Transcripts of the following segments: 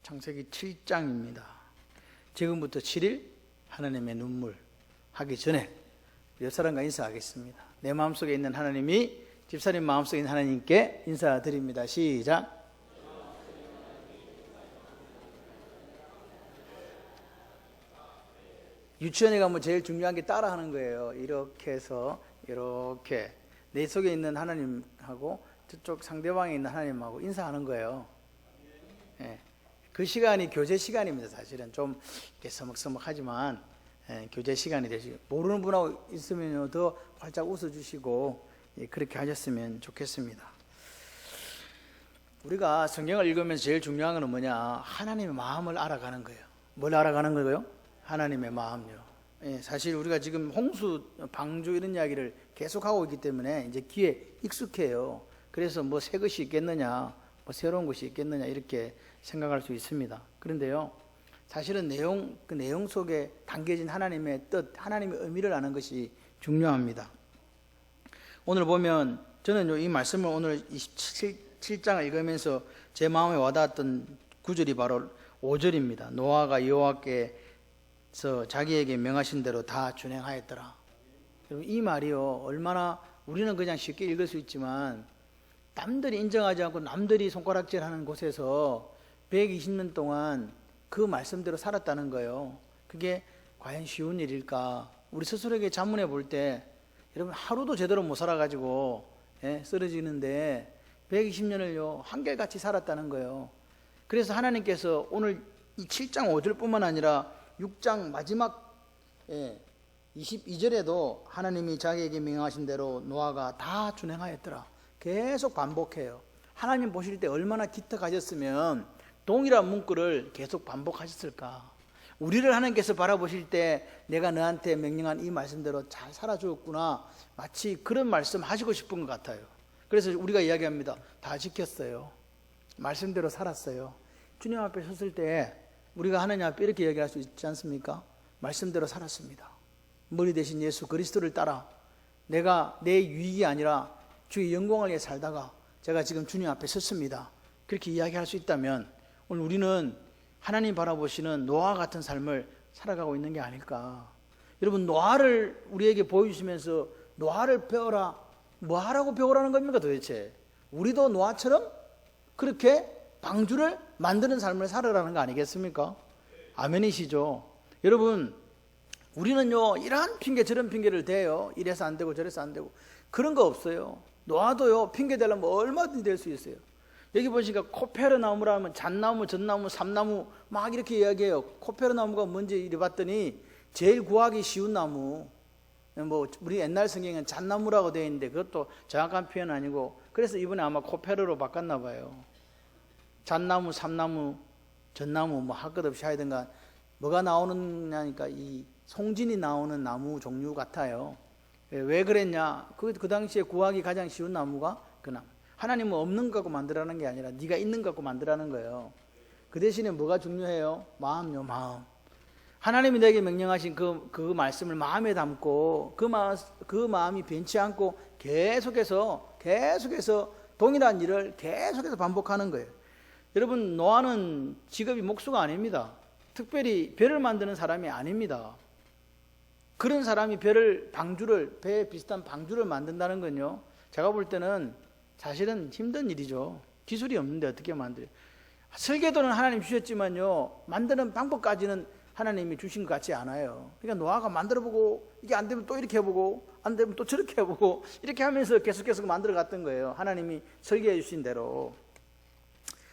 창세기 7장입니다. 지금부터 7일 하나님의 눈물 하기 전에 옆 사람과 인사하겠습니다. 내 마음속에 있는 하나님이 집사님 마음속에 있는 하나님께 인사드립니다. 시작. 유치원에 가면 제일 중요한 게 따라하는 거예요. 이렇게 해서 이렇게 내 속에 있는 하나님하고 저쪽 상대방에 있는 하나님하고 인사하는 거예요. 예. 그 시간이 교제 시간입니다. 사실은 좀 이렇게 서먹서먹하지만 교제 시간이 되시고, 모르는 분하고 있으면 더 활짝 웃어주시고 그렇게 하셨으면 좋겠습니다. 우리가 성경을 읽으면서 제일 중요한 건 뭐냐? 하나님의 마음을 알아가는 거예요. 뭘 알아가는 거예요? 하나님의 마음요. 사실 우리가 지금 홍수, 방주 이런 이야기를 계속하고 있기 때문에 이제 귀에 익숙해요. 그래서 뭐 새 것이 있겠느냐, 뭐 새로운 것이 있겠느냐 이렇게 생각할 수 있습니다. 그런데요, 사실은 그 내용 속에 담겨진 하나님의 뜻, 하나님의 의미를 아는 것이 중요합니다. 오늘 보면 저는 이 말씀을 오늘 27장을 읽으면서 제 마음에 와닿았던 구절이 바로 5절입니다. 노아가 여호와께서 자기에게 명하신 대로 다 준행하였더라. 이 말이요, 얼마나 우리는 그냥 쉽게 읽을 수 있지만 남들이 인정하지 않고 남들이 손가락질하는 곳에서 120년 동안 그 말씀대로 살았다는 거예요. 그게 과연 쉬운 일일까? 우리 스스로에게 자문해 볼 때, 여러분 하루도 제대로 못 살아가지고 쓰러지는데 120년을요 한결같이 살았다는 거예요. 그래서 하나님께서 오늘 이 7장 5절뿐만 아니라 6장 마지막 22절에도 하나님이 자기에게 명하신 대로 노아가 다 준행하였더라. 계속 반복해요. 하나님 보실 때 얼마나 기특하셨으면 동일한 문구를 계속 반복하셨을까? 우리를 하나님께서 바라보실 때 내가 너한테 명령한 이 말씀대로 잘 살아주었구나, 마치 그런 말씀 하시고 싶은 것 같아요. 그래서 우리가 이야기합니다. 다 지켰어요. 말씀대로 살았어요. 주님 앞에 섰을 때 우리가 하나님 앞에 이렇게 이야기할 수 있지 않습니까? 말씀대로 살았습니다. 머리 대신 예수 그리스도를 따라 내가 내 유익이 아니라 주의 영광을 위해 살다가 제가 지금 주님 앞에 섰습니다. 그렇게 이야기할 수 있다면 오늘 우리는 하나님 바라보시는 노아 같은 삶을 살아가고 있는 게 아닐까. 여러분, 노아를 우리에게 보여주시면서 노아를 배워라, 뭐 하라고 배우라는 겁니까 도대체? 우리도 노아처럼 그렇게 방주를 만드는 삶을 살아라는 거 아니겠습니까? 아멘이시죠? 여러분, 우리는요 이런 핑계 저런 핑계를 대요. 이래서 안 되고 저래서 안 되고 그런 거 없어요. 노아도요 핑계 대려면 얼마든지 될 수 있어요. 여기 보시니까 코페르 나무라 하면 잣나무, 전나무, 삼나무 막 이렇게 이야기해요. 코페르 나무가 뭔지 이래 봤더니 제일 구하기 쉬운 나무. 뭐 우리 옛날 성경에는 잣나무라고 되어 있는데 그것도 정확한 표현은 아니고, 그래서 이번에 아마 코페르로 바꿨나 봐요. 잣나무, 삼나무, 전나무 뭐 할 것 없이 하여튼간 뭐가 나오느냐니까 이 송진이 나오는 나무 종류 같아요. 왜 그랬냐? 그 당시에 구하기 가장 쉬운 나무가 그 나무. 하나님은 없는 것 갖고 만들라는 게 아니라 네가 있는 것 갖고 만들라는 거예요. 그 대신에 뭐가 중요해요? 마음요, 마음. 하나님이 내게 명령하신 그 말씀을 마음에 담고 그 마음이 변치 않고 계속해서 동일한 일을 계속해서 반복하는 거예요. 여러분, 노아는 직업이 목수가 아닙니다. 특별히 배를 만드는 사람이 아닙니다. 그런 사람이 배에 비슷한 방주를 만든다는 건요, 제가 볼 때는 사실은 힘든 일이죠. 기술이 없는데 어떻게 만들어요? 설계도는 하나님 주셨지만요, 만드는 방법까지는 하나님이 주신 것 같지 않아요. 그러니까 노아가 만들어보고 이게 안 되면 또 이렇게 해보고 안 되면 또 저렇게 해보고 이렇게 하면서 계속 만들어 갔던 거예요. 하나님이 설계해 주신 대로.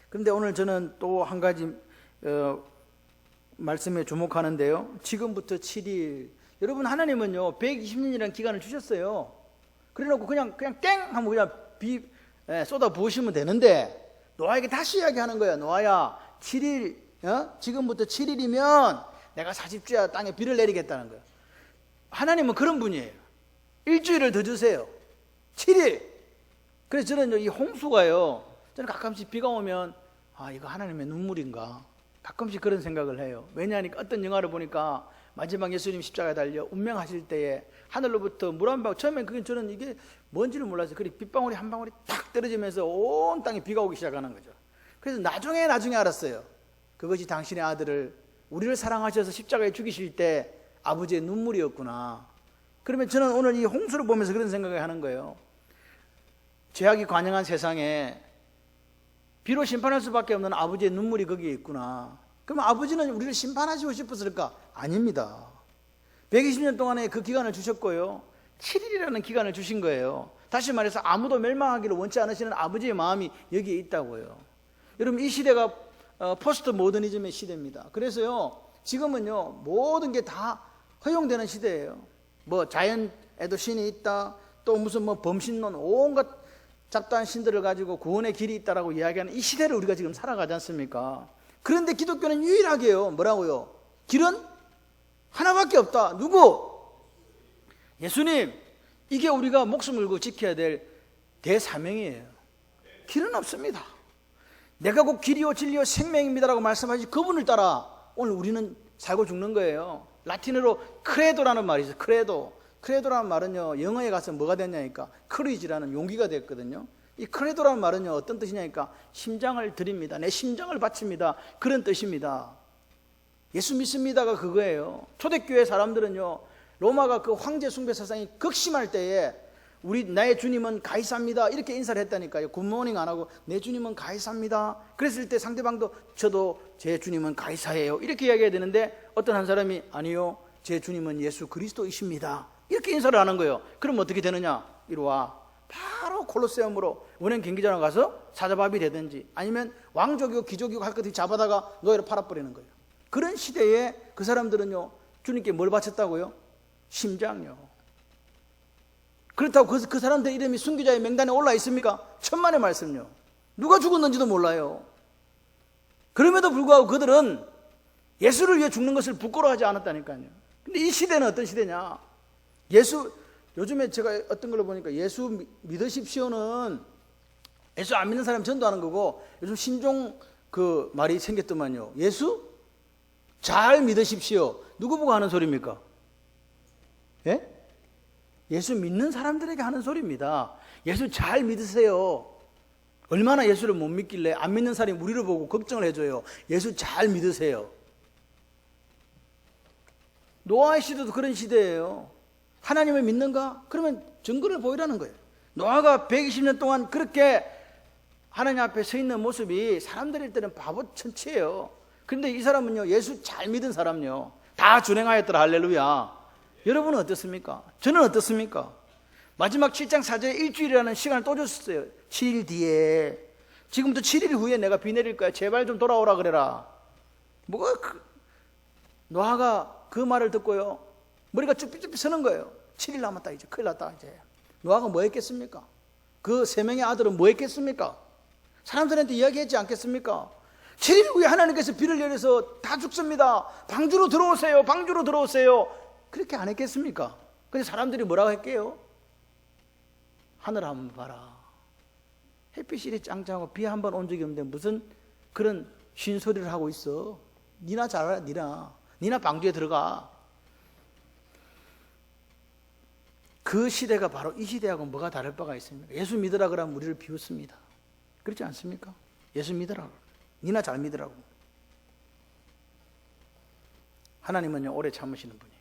그런데 오늘 저는 또 한 가지 말씀에 주목하는데요, 지금부터 7일. 여러분, 하나님은요 120년이라는 기간을 주셨어요. 그래놓고 그냥 땡 하면 그냥 쏟아 부으시면 되는데 노아에게 다시 이야기하는 거예요. 노아야, 7일, 지금부터 7일이면 내가 40주야 땅에 비를 내리겠다는 거예요. 하나님은 그런 분이에요. 일주일을 더 주세요. 7일. 그래서 저는 이 홍수가요, 저는 가끔씩 비가 오면 이거 하나님의 눈물인가, 가끔씩 그런 생각을 해요. 왜냐하니까 어떤 영화를 보니까 마지막 예수님 십자가에 달려 운명하실 때에 하늘로부터 물 한 방울, 처음엔 저는 이게 뭔지를 몰랐어요. 그리고 빗방울이 한 방울이 탁 떨어지면서 온 땅에 비가 오기 시작하는 거죠. 그래서 나중에 알았어요. 그것이 당신의 아들을 우리를 사랑하셔서 십자가에 죽이실 때 아버지의 눈물이었구나. 그러면 저는 오늘 이 홍수를 보면서 그런 생각을 하는 거예요. 죄악이 관영한 세상에 비로 심판할 수밖에 없는 아버지의 눈물이 거기에 있구나. 그러면 아버지는 우리를 심판하시고 싶었을까? 아닙니다. 120년 동안의 그 기간을 주셨고요, 7일이라는 기간을 주신 거예요. 다시 말해서 아무도 멸망하기를 원치 않으시는 아버지의 마음이 여기에 있다고요. 여러분, 이 시대가 포스트 모더니즘의 시대입니다. 그래서요, 지금은요, 모든 게 다 허용되는 시대예요. 뭐 자연에도 신이 있다, 또 무슨 뭐 범신론, 온갖 잡다한 신들을 가지고 구원의 길이 있다라고 이야기하는 이 시대를 우리가 지금 살아가지 않습니까? 그런데 기독교는 유일하게요, 뭐라고요? 길은 하나밖에 없다. 누구? 예수님. 이게 우리가 목숨 걸고 지켜야 될 대사명이에요. 길은 없습니다. 내가 곧 길이요 진리요 생명입니다라고 말씀하시 그분을 따라 오늘 우리는 살고 죽는 거예요. 라틴어로 크레도라는 말이 있어요. 크레도라는 말은요, 영어에 가서 뭐가 됐냐니까 커리지라는 용기가 됐거든요. 이 크레도라는 말은요, 어떤 뜻이냐니까 심장을 드립니다, 내 심장을 바칩니다, 그런 뜻입니다. 예수 믿습니다가 그거예요. 초대교회 사람들은요, 로마가 그 황제 숭배 사상이 극심할 때에 나의 주님은 가이사입니다 이렇게 인사를 했다니까요. 굿모닝 안 하고 내 주님은 가이사입니다. 그랬을 때 상대방도 저도 제 주님은 가이사예요 이렇게 이야기해야 되는데, 어떤 한 사람이 아니요, 제 주님은 예수 그리스도이십니다 이렇게 인사를 하는 거예요. 그럼 어떻게 되느냐? 이리 와. 바로 콜로세움으로 원형 경기장으로 가서 사자밥이 되든지 아니면 왕족이고 귀족이고 할 것 같이 잡아다가 노예로 팔아버리는 거예요. 그런 시대에 그 사람들은요, 주님께 뭘 바쳤다고요? 심장요. 그렇다고 그 사람들 이름이 순교자의 명단에 올라 있습니까? 천만의 말씀요. 누가 죽었는지도 몰라요. 그럼에도 불구하고 그들은 예수를 위해 죽는 것을 부끄러워하지 않았다니까요. 근데 이 시대는 어떤 시대냐? 요즘에 제가 어떤 걸로 보니까 예수 믿으십시오는 예수 안 믿는 사람 전도하는 거고, 요즘 신종 그 말이 생겼더만요. 예수 잘 믿으십시오. 누구 보고 하는 소리입니까? 예? 예수 믿는 사람들에게 하는 소리입니다. 예수 잘 믿으세요. 얼마나 예수를 못 믿길래 안 믿는 사람이 우리를 보고 걱정을 해줘요. 예수 잘 믿으세요. 노아의 시대도 그런 시대예요. 하나님을 믿는가? 그러면 증거를 보이라는 거예요. 노아가 120년 동안 그렇게 하나님 앞에 서 있는 모습이 사람들일 때는 바보 천치예요. 그런데 이 사람은요, 예수 잘 믿은 사람요, 다 준행하였더라. 할렐루야. 여러분은 어떻습니까? 저는 어떻습니까? 마지막 7장 4절에 일주일이라는 시간을 또 줬어요. 7일 뒤에, 지금부터 7일 후에 내가 비 내릴 거야, 제발 좀 돌아오라 그래라. 노아가 그 말을 듣고요, 머리가 쭈삐쭈삐 서는 거예요. 7일 남았다, 이제 큰일 났다. 이제 노아가 뭐 했겠습니까? 그 세 명의 아들은 뭐 했겠습니까? 사람들한테 이야기했지 않겠습니까? 7일 후에 하나님께서 비를 내려서 다 죽습니다, 방주로 들어오세요, 방주로 들어오세요, 그렇게 안 했겠습니까? 근데 사람들이 뭐라고 했게요? 하늘 한번 봐라, 햇빛이 이리 짱짱하고 비 한 번 온 적이 없는데 무슨 그런 쉰소리를 하고 있어. 니나 잘하라. 니나 방주에 들어가. 그 시대가 바로 이 시대하고 뭐가 다를 바가 있습니까? 예수 믿으라 그러면 우리를 비웃습니다. 그렇지 않습니까? 예수 믿으라, 니나 잘 믿으라고. 하나님은요, 오래 참으시는 분이에요.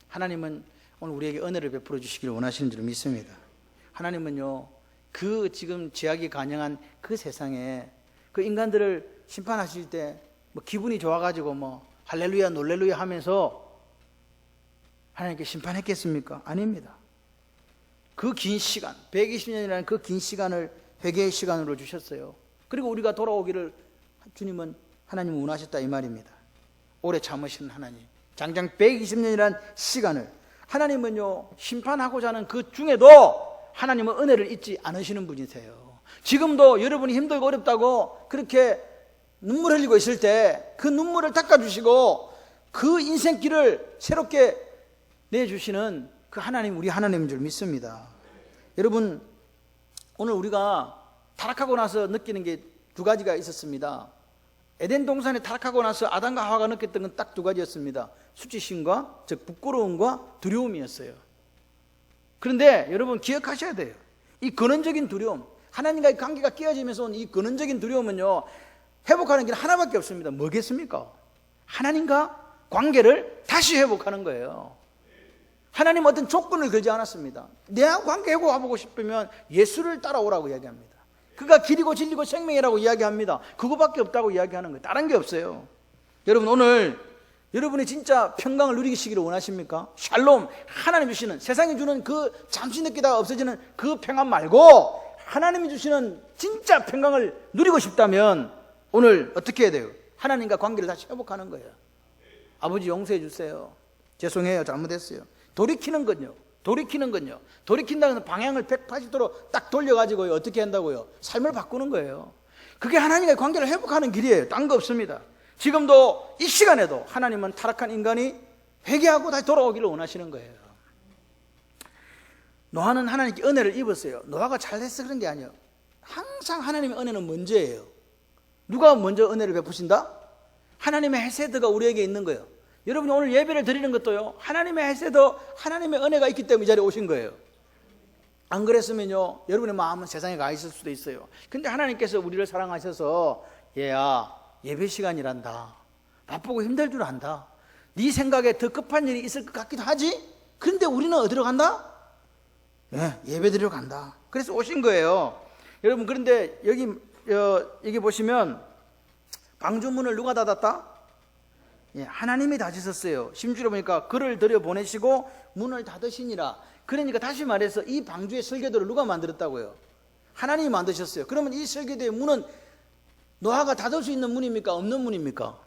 하나님은 오늘 우리에게 은혜를 베풀어 주시기를 원하시는 줄 믿습니다. 하나님은요, 그 지금 죄악이 간영한 그 세상에 그 인간들을 심판하실 때 뭐 기분이 좋아가지고 뭐 할렐루야 놀렐루야 하면서 하나님께 심판했겠습니까? 아닙니다. 그 긴 시간, 120년이라는 그 긴 시간을 회개의 시간으로 주셨어요. 그리고 우리가 돌아오기를 주님은, 하나님은 원하셨다 이 말입니다. 오래 참으시는 하나님, 장장 120년이라는 시간을 하나님은요, 심판하고자 하는 그 중에도 하나님은 은혜를 잊지 않으시는 분이세요. 지금도 여러분이 힘들고 어렵다고 그렇게 눈물 흘리고 있을 때 그 눈물을 닦아주시고 그 인생길을 새롭게 내주시는 그 하나님, 우리 하나님인 줄 믿습니다. 여러분, 오늘 우리가 타락하고 나서 느끼는 게 두 가지가 있었습니다. 에덴 동산에 타락하고 나서 아담과 하와가 느꼈던 건 딱 두 가지였습니다. 수치심과, 즉 부끄러움과 두려움이었어요. 그런데 여러분 기억하셔야 돼요. 이 근원적인 두려움, 하나님과의 관계가 깨어지면서 온 이 근원적인 두려움은요, 회복하는 길은 하나밖에 없습니다. 뭐겠습니까? 하나님과 관계를 다시 회복하는 거예요. 하나님 어떤 조건을 걸지 않았습니다. 내가 관계 회복하고 싶으면 예수를 따라오라고 이야기합니다. 그가 길이고 진리고 생명이라고 이야기합니다. 그거밖에 없다고 이야기하는 거예요. 다른 게 없어요. 여러분, 오늘 여러분이 진짜 평강을 누리시기를 원하십니까? 샬롬, 하나님 주시는, 세상이 주는 그 잠시 느끼다가 없어지는 그 평안 말고 하나님이 주시는 진짜 평강을 누리고 싶다면 오늘 어떻게 해야 돼요? 하나님과 관계를 다시 회복하는 거예요. 아버지 용서해 주세요. 죄송해요. 잘못했어요. 돌이키는 건요. 돌이킨다는 건 방향을 180도로 딱 돌려가지고 어떻게 한다고요? 삶을 바꾸는 거예요. 그게 하나님과의 관계를 회복하는 길이에요. 딴 거 없습니다. 지금도 이 시간에도 하나님은 타락한 인간이 회개하고 다시 돌아오기를 원하시는 거예요. 노아는 하나님께 은혜를 입었어요. 노아가 잘해서 그런 게 아니에요. 항상 하나님의 은혜는 먼저예요. 누가 먼저 은혜를 베푸신다? 하나님의 헤세드가 우리에게 있는 거예요. 여러분이 오늘 예배를 드리는 것도요, 하나님의 헤세드, 하나님의 은혜가 있기 때문에 이 자리에 오신 거예요. 안 그랬으면요, 여러분의 마음은 세상에 가 있을 수도 있어요. 근데 하나님께서 우리를 사랑하셔서, 얘야, 예배 시간이란다. 바쁘고 힘들 줄 안다. 네 생각에 더 급한 일이 있을 것 같기도 하지? 그런데 우리는 어디로 간다? 예배 드리러 간다. 그래서 오신 거예요. 여러분, 그런데 여기 보시면 방주문을 누가 닫았다? 하나님이 닫으셨어요. 16절에 보니까 그를 들여 보내시고 문을 닫으시니라. 그러니까 다시 말해서 이 방주의 설계도를 누가 만들었다고요? 하나님이 만드셨어요. 그러면 이 설계도의 문은 노아가 닫을 수 있는 문입니까? 없는 문입니까?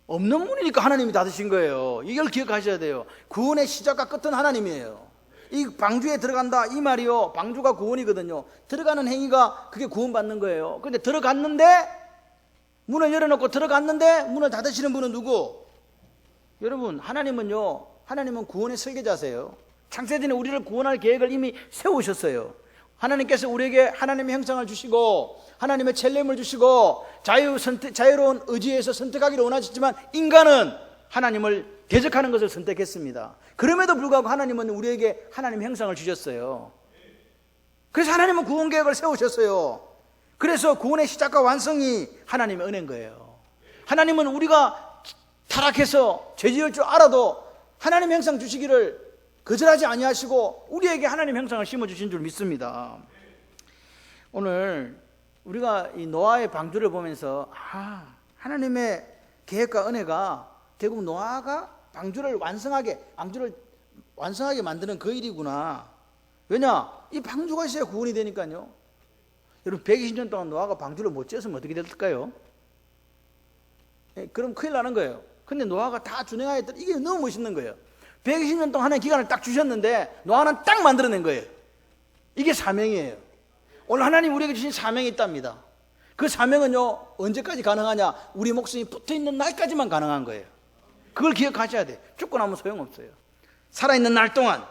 없는 문이니까 하나님이 닫으신 거예요. 이걸 기억하셔야 돼요. 구원의 시작과 끝은 하나님이에요. 이 방주에 들어간다 이 말이요, 방주가 구원이거든요. 들어가는 행위가 그게 구원받는 거예요. 근데 들어갔는데, 문을 열어놓고 들어갔는데 문을 닫으시는 분은 누구? 여러분, 하나님은 구원의 설계자세요. 창세전에 우리를 구원할 계획을 이미 세우셨어요. 하나님께서 우리에게 하나님의 형상을 주시고 하나님의 첼렘을 주시고 자유로운 의지에서 선택하기를 원하셨지만 인간은 하나님을 대적하는 것을 선택했습니다. 그럼에도 불구하고 하나님은 우리에게 하나님의 형상을 주셨어요. 그래서 하나님은 구원 계획을 세우셨어요. 그래서 구원의 시작과 완성이 하나님의 은혜인 거예요. 하나님은 우리가 타락해서 죄지을 줄 알아도 하나님의 형상 주시기를 거절하지 아니하시고 우리에게 하나님의 형상을 심어주신 줄 믿습니다. 오늘 우리가 이 노아의 방주를 보면서 하나님의 계획과 은혜가 대부분 노아가 방주를 완성하게 만드는 그 일이구나. 왜냐? 이 방주가 있어야 구원이 되니까요. 여러분, 120년 동안 노아가 방주를 못 지었으면 어떻게 됐을까요? 그럼 큰일 나는 거예요. 근데 노아가 다 준행하였더니 이게 너무 멋있는 거예요. 120년 동안 하나님 기간을 딱 주셨는데 노아는 딱 만들어낸 거예요. 이게 사명이에요. 오늘 하나님 우리에게 주신 사명이 있답니다. 그 사명은요, 언제까지 가능하냐? 우리 목숨이 붙어있는 날까지만 가능한 거예요. 그걸 기억하셔야 돼요. 죽고 나면 소용없어요. 살아있는 날 동안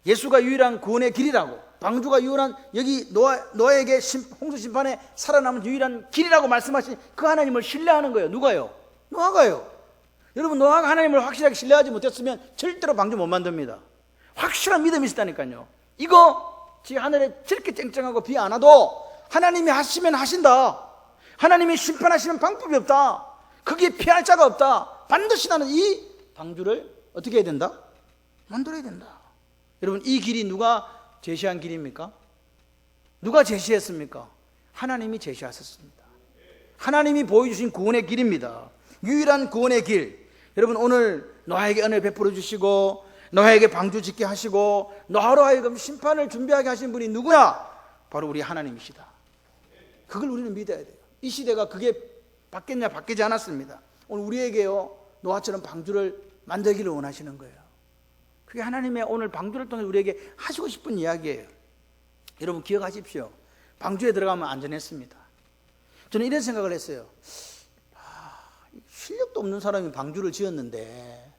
예수가 유일한 구원의 길이라고, 방주가 유일한, 여기 노아에게 홍수 심판에 살아남은 유일한 길이라고 말씀하신 그 하나님을 신뢰하는 거예요. 누가요? 노아가요. 여러분, 노아가 하나님을 확실하게 신뢰하지 못했으면 절대로 방주 못 만듭니다. 확실한 믿음이 있다니까요. 이거 지금 하늘에 저렇게 쨍쨍하고 비 안 와도 하나님이 하시면 하신다. 하나님이 심판하시는 방법이 없다. 거기에 피할 자가 없다. 반드시 나는 이 방주를 어떻게 해야 된다? 만들어야 된다. 여러분, 이 길이 누가 제시한 길입니까? 누가 제시했습니까? 하나님이 제시하셨습니다. 하나님이 보여주신 구원의 길입니다. 유일한 구원의 길. 여러분, 오늘 노아에게 은혜를 베풀어 주시고 노아에게 방주 짓게 하시고 노아로 하여금 심판을 준비하게 하신 분이 누구야? 바로 우리 하나님이시다. 그걸 우리는 믿어야 돼요. 이 시대가 그게 바뀌었냐? 바뀌지 않았습니다. 오늘 우리에게요, 노아처럼 방주를 만들기를 원하시는 거예요. 그게 하나님의 오늘 방주를 통해 우리에게 하시고 싶은 이야기예요. 여러분, 기억하십시오. 방주에 들어가면 안전했습니다. 저는 이런 생각을 했어요. 실력도 없는 사람이 방주를 지었는데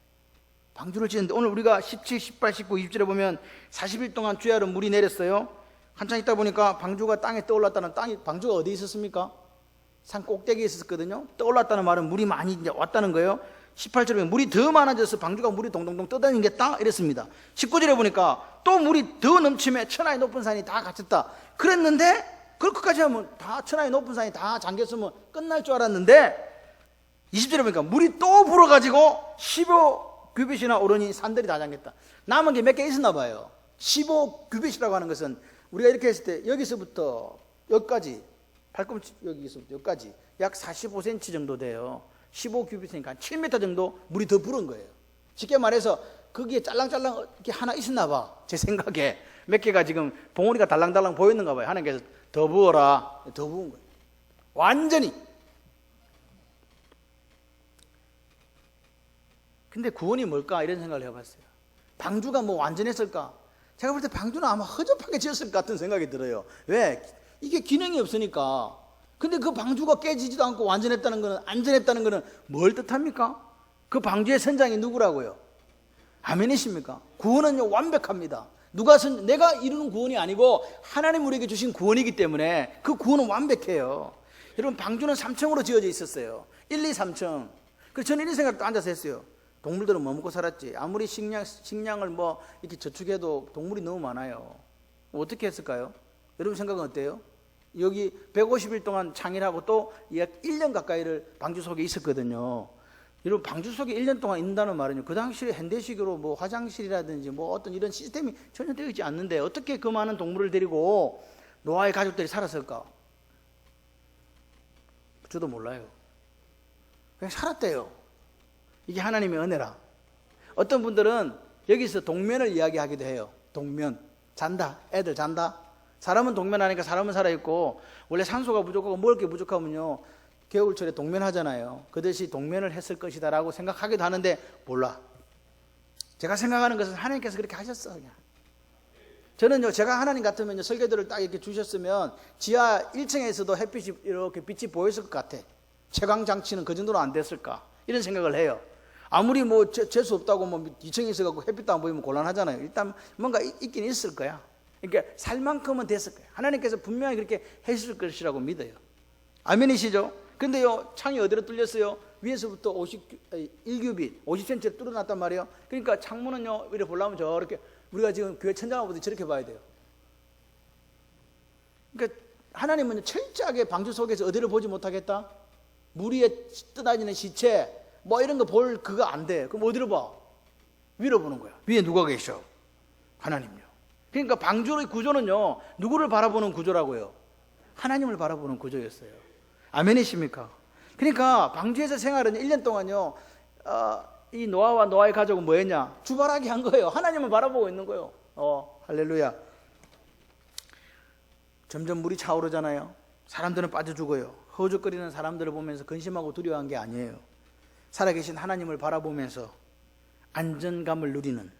오늘 우리가 17, 18, 19, 20절에 보면 40일 동안 주야로 물이 내렸어요. 한참 있다 보니까 방주가 땅에 떠올랐다는, 방주가 어디에 있었습니까? 산 꼭대기에 있었거든요. 떠올랐다는 말은 물이 많이 이제 왔다는 거예요. 18절에 보면 물이 더 많아져서 방주가 물이 동동동 떠다니겠다 이랬습니다. 19절에 보니까 또 물이 더 넘치며 천하의 높은 산이 다 갇혔다 그랬는데 그렇게까지 하면 다 천하의 높은 산이 다 잠겼으면 끝날 줄 알았는데 20절에 보니까 물이 또 불어가지고 15규빗이나 오르니 산들이 다 잠겼다. 남은 게 몇 개 있었나 봐요. 15규빗이라고 하는 것은 우리가 이렇게 했을 때 여기서부터 여기까지, 발꿈치 여기서부터 여기까지 약 45cm 정도 돼요. 15규빗이니까 7m 정도 물이 더 불은 거예요. 쉽게 말해서 거기에 짤랑짤랑 이렇게 하나 있었나 봐. 제 생각에 몇 개가 지금 봉우리가 달랑달랑 보였는가 봐요. 하나님께서 더 부어라, 더 부은 거예요. 완전히. 근데 구원이 뭘까 이런 생각을 해봤어요. 방주가 뭐 완전했을까? 제가 볼 때 방주는 아마 허접하게 지었을 것 같은 생각이 들어요. 왜? 이게 기능이 없으니까. 근데 그 방주가 깨지지도 않고 완전했다는 거는, 안전했다는 거는 뭘 뜻합니까? 그 방주의 선장이 누구라고요? 아멘이십니까? 구원은 완벽합니다. 내가 이루는 구원이 아니고 하나님 우리에게 주신 구원이기 때문에 그 구원은 완벽해요. 여러분, 방주는 3층으로 지어져 있었어요. 1, 2, 3층. 그래서 저는 이런 생각도 앉아서 했어요. 동물들은 뭐 먹고 살았지? 아무리 식량을 뭐 이렇게 저축해도 동물이 너무 많아요. 어떻게 했을까요? 여러분 생각은 어때요? 여기 150일 동안 창일하고 또 약 1년 가까이를 방주 속에 있었거든요. 여러분, 방주 속에 1년 동안 있는다는 말은요, 그 당시에 현대식으로 뭐 화장실이라든지 뭐 어떤 이런 시스템이 전혀 되어 있지 않는데 어떻게 그 많은 동물을 데리고 노아의 가족들이 살았을까? 저도 몰라요. 그냥 살았대요. 이게 하나님의 은혜라. 어떤 분들은 여기서 동면을 이야기하기도 해요. 동면. 잔다. 애들 잔다. 사람은 동면하니까 사람은 살아있고, 원래 산소가 부족하고 먹을 게 부족하면요, 겨울철에 동면하잖아요. 그 듯이 동면을 했을 것이다 라고 생각하기도 하는데 몰라. 제가 생각하는 것은 하나님께서 그렇게 하셨어. 그냥. 저는요, 제가 하나님 같으면 설계도를 딱 이렇게 주셨으면 지하 1층에서도 햇빛이 이렇게 빛이 보였을 것 같아. 채광 장치는 그 정도는 안 됐을까, 이런 생각을 해요. 아무리 뭐 재수 없다고 뭐 2층에 있어갖고 햇빛도 안 보이면 곤란하잖아요. 일단 뭔가 있긴 있을 거야. 그러니까 살 만큼은 됐을 거야. 하나님께서 분명히 그렇게 했을 것이라고 믿어요. 아멘이시죠? 근데요, 창이 어디로 뚫렸어요? 위에서부터 1규빗 50cm 뚫어놨단 말이에요. 그러니까 창문은요, 이렇게 보려면 저렇게, 우리가 지금 교회 천장을 보듯이 저렇게 봐야 돼요. 그러니까 하나님은 철저하게 방주 속에서 어디를 보지 못하겠다? 물 위에 떠다니는 시체 뭐 이런 거 볼 그거 안 돼. 그럼 어디로 봐? 위로 보는 거야. 위에 누가 계셔? 하나님요. 그러니까 방주의 구조는요, 누구를 바라보는 구조라고요? 하나님을 바라보는 구조였어요. 아멘이십니까? 그러니까 방주에서 생활은 1년 동안요, 이 노아와 노아의 가족은 뭐였냐? 주바라기 한 거예요. 하나님을 바라보고 있는 거예요. 할렐루야. 점점 물이 차오르잖아요. 사람들은 빠져 죽어요. 허우적거리는 사람들을 보면서 근심하고 두려워한 게 아니에요. 살아계신 하나님을 바라보면서 안전감을 누리는,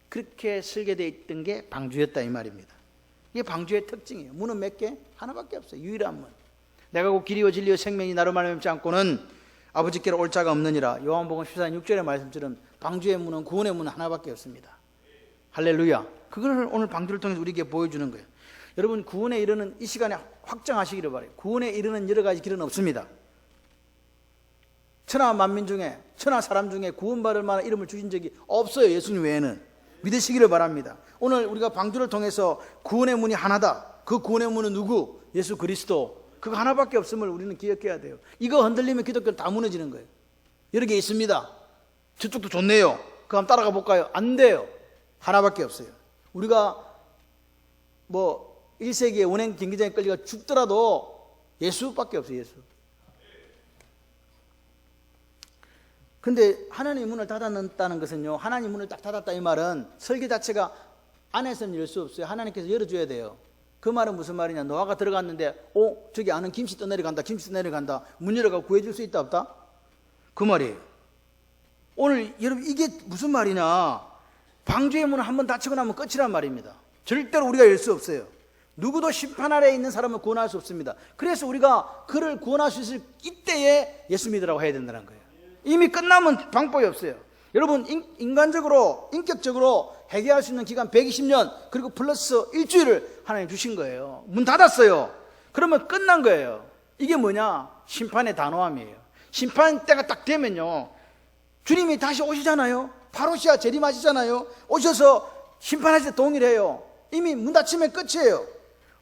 그렇게 설계되어 있던 게 방주였다 이 말입니다. 이게 방주의 특징이에요. 문은 몇 개? 하나밖에 없어요. 유일한 문. 내가 곧 길이요 진리요 생명이 나로 말미암지 않고는 아버지께로 올 자가 없느니라. 요한복음 14장 6절의 말씀처럼 방주의 문은, 구원의 문은 하나밖에 없습니다. 할렐루야. 그걸 오늘 방주를 통해서 우리에게 보여주는 거예요. 여러분, 구원에 이르는 이 시간에 확정하시기를 바라요. 구원에 이르는 여러 가지 길은 없습니다. 천하 만민 중에, 천하 사람 중에 구원받을 만한 이름을 주신 적이 없어요. 예수님 외에는. 믿으시기를 바랍니다. 오늘 우리가 방주를 통해서 구원의 문이 하나다. 그 구원의 문은 누구? 예수 그리스도. 그거 하나밖에 없음을 우리는 기억해야 돼요. 이거 흔들리면 기독교는 다 무너지는 거예요. 여러 개 있습니다. 저쪽도 좋네요. 그거 한번 따라가 볼까요? 안 돼요. 하나밖에 없어요. 우리가 뭐 1세기에 운행 경기장에 끌려가 죽더라도 예수밖에 없어요. 예수. 근데 하나님의 문을 닫았다는 것은요, 하나님 문을 딱 닫았다 이 말은 설계 자체가 안에서는 열 수 없어요. 하나님께서 열어줘야 돼요. 그 말은 무슨 말이냐? 노아가 들어갔는데 저기 안은 김씨 떠내려간다, 김씨 떠내려간다, 문 열어가 구해줄 수 있다 없다? 그 말이에요. 오늘 여러분, 이게 무슨 말이냐? 방주의 문을 한번 닫히고 나면 끝이란 말입니다. 절대로 우리가 열 수 없어요. 누구도 심판 아래에 있는 사람을 구원할 수 없습니다. 그래서 우리가 그를 구원할 수 있을 이때에 예수 믿으라고 해야 된다는 거예요. 이미 끝나면 방법이 없어요. 여러분, 인간적으로, 인격적으로 해결할 수 있는 기간 120년 그리고 플러스 일주일을 하나님 주신 거예요. 문 닫았어요. 그러면 끝난 거예요. 이게 뭐냐? 심판의 단호함이에요. 심판 때가 딱 되면요, 주님이 다시 오시잖아요. 파루시아 재림하시잖아요. 오셔서 심판하실 때 동일해요. 이미 문 닫히면 끝이에요.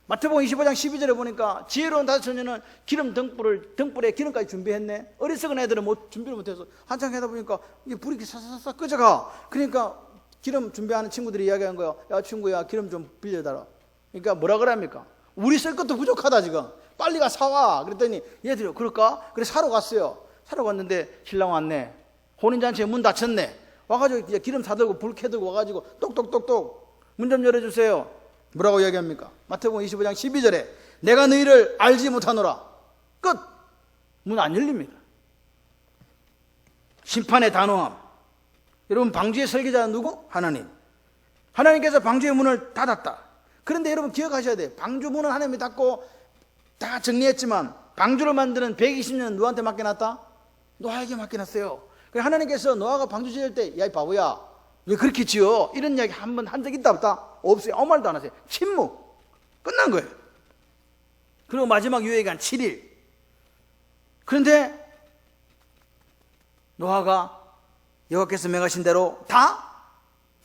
마태복음 25장 12절에 보니까 지혜로운 다섯 처녀는 기름 등불에 기름까지 준비했네. 어리석은 애들은 준비를 못해서 한참 하다 보니까 이게 불이 사사사 꺼져가. 그러니까 기름 준비하는 친구들이 이야기한 거야. 야 친구야, 기름 좀 빌려달라. 그러니까 뭐라 그럽니까? 우리 쓸 것도 부족하다 지금. 빨리 가 사와. 그랬더니 얘들이 그럴까? 그래 사러 갔어요. 사러 갔는데 신랑 왔네. 혼인잔치에 문 닫혔네. 와가지고 이제 기름 사들고 불 켜들고 와가지고 똑똑똑똑 문 좀 열어주세요. 뭐라고 이야기합니까? 마태복음 25장 12절에 내가 너희를 알지 못하노라. 끝. 문 안 열립니다. 심판의 단호함. 여러분 방주의 설계자는 누구? 하나님. 하나님께서 방주의 문을 닫았다. 그런데 여러분 기억하셔야 돼요. 방주 문은 하나님이 닫고 다 정리했지만 방주를 만드는 120년 누구한테 맡겨놨다? 노아에게 맡겨놨어요. 그래서 하나님께서 노아가 방주 지을 때 야 이 바보야 왜 그렇게 지어? 이런 이야기 한 번 한 적 있다 없다? 없어요. 아무 말도 안 하세요. 침묵. 끝난 거예요. 그리고 마지막 유예기간 7일. 그런데 노아가 여호와께서 명하신 대로 다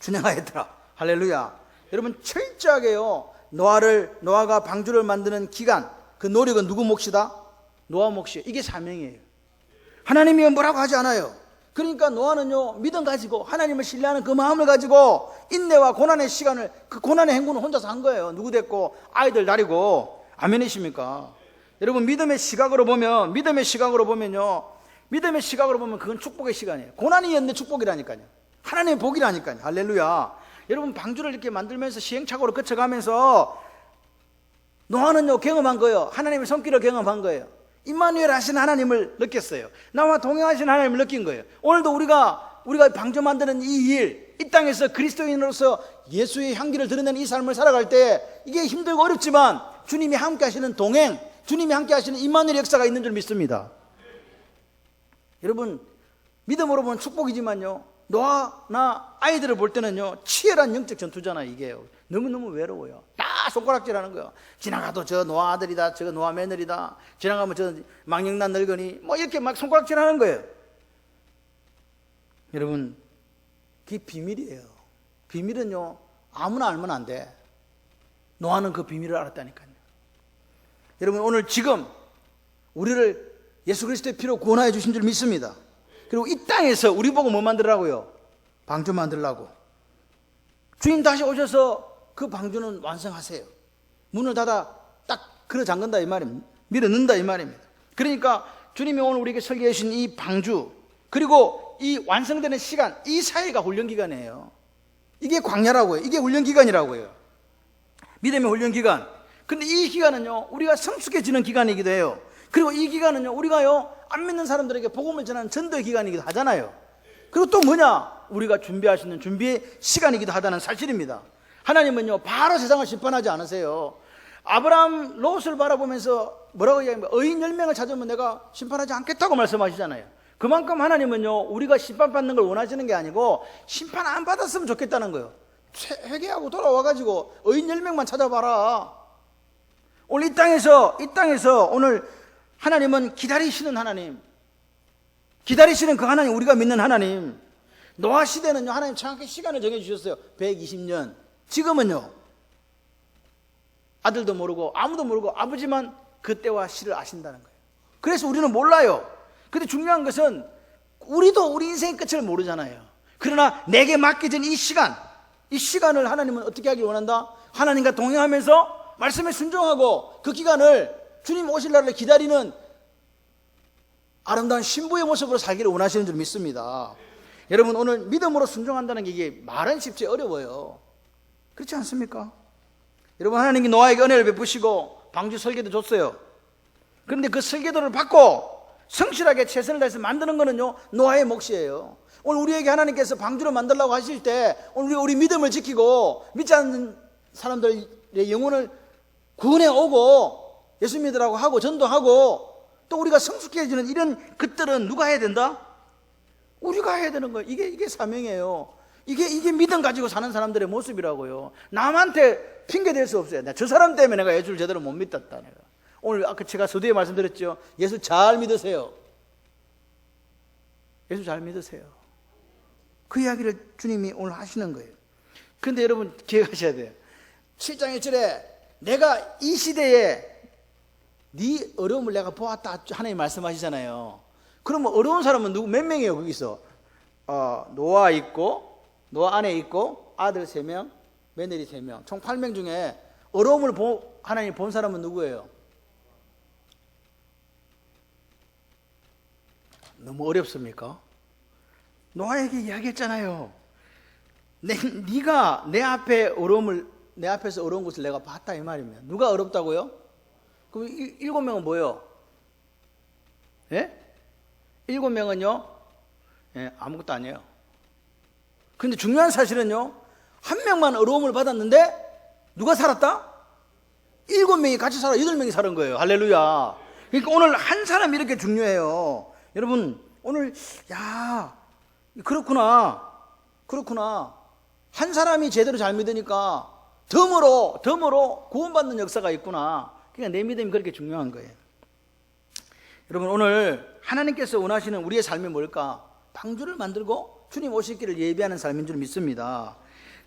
준행하였더라. 할렐루야. 여러분 철저하게요. 노아가 방주를 만드는 기간, 그 노력은 누구 몫이다? 노아 몫이에요. 이게 사명이에요. 하나님이 뭐라고 하지 않아요. 그러니까 노아는요 믿음 가지고 하나님을 신뢰하는 그 마음을 가지고 인내와 고난의 시간을, 그 고난의 행군을 혼자서 한 거예요. 누구 됐고 아이들 다리고. 아멘이십니까? 여러분 믿음의 시각으로 보면요, 믿음의 시각으로 보면 그건 축복의 시간이에요. 고난이 있는데 축복이라니까요. 하나님의 복이라니까요. 할렐루야. 여러분 방주를 이렇게 만들면서 시행착오를 거쳐가면서 노아는요 경험한 거예요. 하나님의 손길을 경험한 거예요. 임마누엘 하신 하나님을 느꼈어요. 나와 동행하신 하나님을 느낀 거예요. 오늘도 우리가 방주 만드는 이 일, 이 땅에서 그리스도인으로서 예수의 향기를 드러내는 이 삶을 살아갈 때 이게 힘들고 어렵지만 주님이 함께 하시는 동행, 주님이 함께 하시는 임마누엘 역사가 있는 줄 믿습니다. 여러분 믿음으로 보면 축복이지만요 노아나 아이들을 볼 때는요 치열한 영적 전투잖아요. 이게요 너무너무 외로워요. 다 손가락질하는 거예요. 지나가도 저 노아 아들이다, 저 노아 며느리다, 지나가면 저 망령난 늙은이, 뭐 이렇게 막 손가락질하는 거예요. 여러분 그게 비밀이에요. 비밀은요 아무나 알면 안 돼. 노아는 그 비밀을 알았다니까요. 여러분 오늘 지금 우리를 예수 그리스도의 피로 구원하여 주신 줄 믿습니다. 그리고 이 땅에서 우리 보고 뭐 만들라고요? 방주 만들라고. 주님 다시 오셔서 그 방주는 완성하세요. 문을 닫아 딱 걸어 잠근다 이 말입니다. 밀어 넣는다 이 말입니다. 그러니까 주님이 오늘 우리에게 설계해 주신 이 방주, 그리고 이 완성되는 시간, 이 사이가 훈련기간이에요. 이게 광야라고요. 이게 훈련기간이라고요. 믿음의 훈련기간. 근데 이 기간은요 우리가 성숙해지는 기간이기도 해요. 그리고 이 기간은요 우리가요 안 믿는 사람들에게 복음을 전하는 전도의 기간이기도 하잖아요. 그리고 또 뭐냐, 우리가 준비하시는 준비의 시간이기도 하다는 사실입니다. 하나님은요 바로 세상을 심판하지 않으세요. 아브라함 롯을 바라보면서 뭐라고 얘기합니까? 의인 10명을 찾으면 내가 심판하지 않겠다고 말씀하시잖아요. 그만큼 하나님은요 우리가 심판받는 걸 원하시는 게 아니고 심판 안 받았으면 좋겠다는 거예요. 회개하고 돌아와가지고 의인 10명만 찾아봐라. 오늘 이 땅에서 오늘 하나님은 기다리시는 하나님, 기다리시는 그 하나님, 우리가 믿는 하나님. 노아 시대는요 하나님 정확히 시간을 정해주셨어요. 120년. 지금은요 아들도 모르고 아무도 모르고 아버지만 그때와 시를 아신다는 거예요. 그래서 우리는 몰라요. 근데 중요한 것은 우리도 우리 인생의 끝을 모르잖아요. 그러나 내게 맡겨진 이 시간을 하나님은 어떻게 하길 원한다? 하나님과 동행하면서 말씀에 순종하고 그 기간을 주님 오실 날을 기다리는 아름다운 신부의 모습으로 살기를 원하시는 줄 믿습니다. 여러분 오늘 믿음으로 순종한다는 게 이게 말은 쉽지 어려워요. 그렇지 않습니까? 여러분 하나님이 노아에게 은혜를 베푸시고 방주 설계도 줬어요. 그런데 그 설계도를 받고 성실하게 최선을 다해서 만드는 거는요 노아의 몫이에요. 오늘 우리에게 하나님께서 방주를 만들라고 하실 때 오늘 우리 믿음을 지키고 믿지 않는 사람들의 영혼을 구원해 오고 예수 믿으라고 하고 전도하고 또 우리가 성숙해지는 이런 것들은 누가 해야 된다? 우리가 해야 되는 거예요. 이게 사명이에요. 이게 믿음 가지고 사는 사람들의 모습이라고요. 남한테 핑계 댈 수 없어요. 저 사람 때문에 내가 예수를 제대로 못 믿었다. 내가. 오늘 아까 제가 서두에 말씀드렸죠. 예수 잘 믿으세요. 예수 잘 믿으세요. 그 이야기를 주님이 오늘 하시는 거예요. 그런데 여러분 기억하셔야 돼요. 7장 1절에 내가 이 시대에 네 어려움을 내가 보았다 하나님 말씀하시잖아요. 그러면 어려운 사람은 누구 몇 명이에요? 거기서 노아 있고, 노아 안에 있고, 아들 3명, 며느리 3명, 총 8명 중에 어려움을 하나님 본 사람은 누구예요? 너무 어렵습니까? 노아에게 이야기했잖아요. 네가 내 앞에서 어려운 것을 내가 봤다 이 말입니다. 누가 어렵다고요? 그럼 7명은 뭐예요? 예? 7명은요? 예, 아무것도 아니에요. 근데 중요한 사실은요, 한 명만 어려움을 받았는데 누가 살았다? 7명이 같이 살아 8명이 사는 거예요. 할렐루야. 그러니까 오늘 한 사람이 이렇게 중요해요. 여러분 오늘 그렇구나 한 사람이 제대로 잘 믿으니까 덤으로 구원받는 역사가 있구나. 그러니까 내 믿음이 그렇게 중요한 거예요. 여러분 오늘 하나님께서 원하시는 우리의 삶이 뭘까? 방주를 만들고 주님 오실 길을 예비하는 삶인 줄 믿습니다.